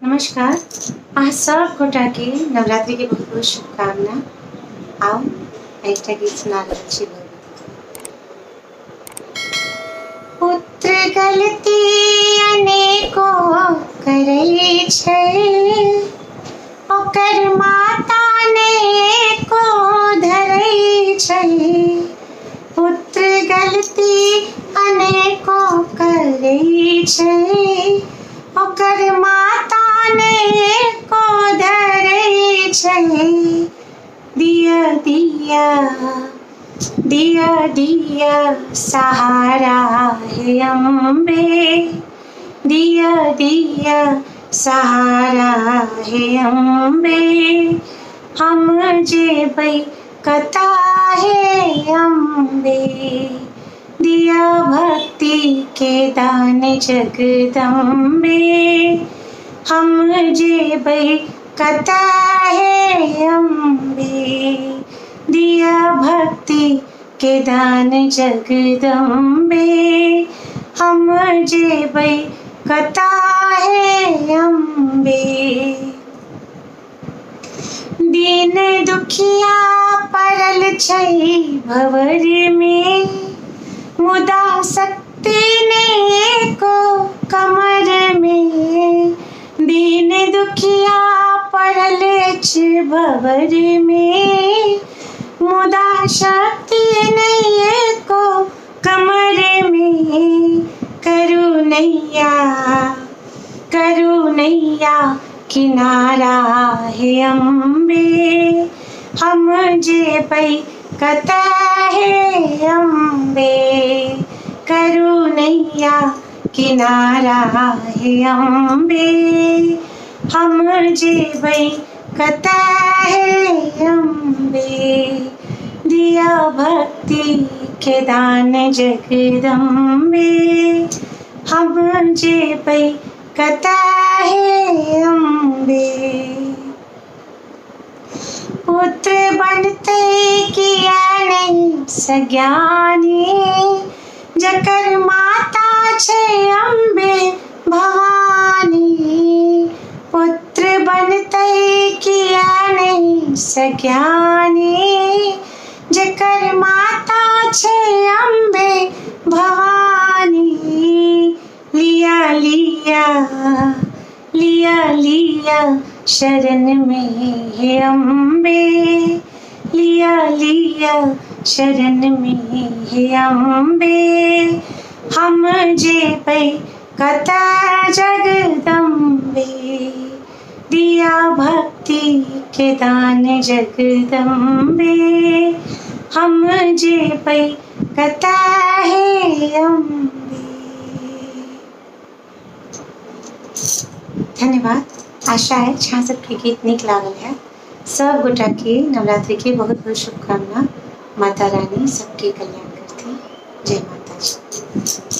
नमस्कार। आज सब गोटा के नवरात्रि के बहुत बहुत शुभकामना। आओ एकटा गीत सुना रहल छी। पुत्र गलती अनेको करै छै, ओकर माता नेको धरै छै। पुत्र गलती अनेको करै छै, ओकर माता नेको धरै छै। दिया दिया दिया दिया सहारा हे अम्बे, दिया दिया सहारा हे अम्बे। हम जेबै कता हे अम्बे, दिया भक्ति के दान जगदम्बे। हम जेबै कता हे अम्बे, दिया भक्ति के दान जगदम्बे। हम जेबै कता हे अम्बे। दीन दुखिया पड़ल छै भंवर में, मुदा शक्ति नेको कमर में। दीन दुखिया पड़ल छै भंवर में, मुदा शक्ति नेको कमर में। करुणैया करुणैया किनारा हे अम्बे, हम जेबै कता हे अम्बे। करुणैया किनारा हे अम्बे, हम जेबै कता हे अम्बे। दिया भक्ति के दान जगदम्बे, हम जेबै कता हे अम्बे। पुत्र बनतै किया नहीं सज्ञानी, जकर माता छै अम्बे भवानी। पुत्र बनतै किया नहीं सज्ञानी, जकर माता छै अम्बे भवानी। लिया लिया लिया लिया शरण में हे अम्बे, लिया लिया शरण में हे अम्बे। हम जेबै कता जगदम्बे, दिया भक्ति के दान जगदम्बे। हम जेबै कता हे अम्बे। धन्यवाद। आशा है छा सबके गीत नीक लागल है। सब गोटा के नवरात्रि के बहुत बहुत शुभकामना। माता रानी सबके कल्याण करती। जय माता जी।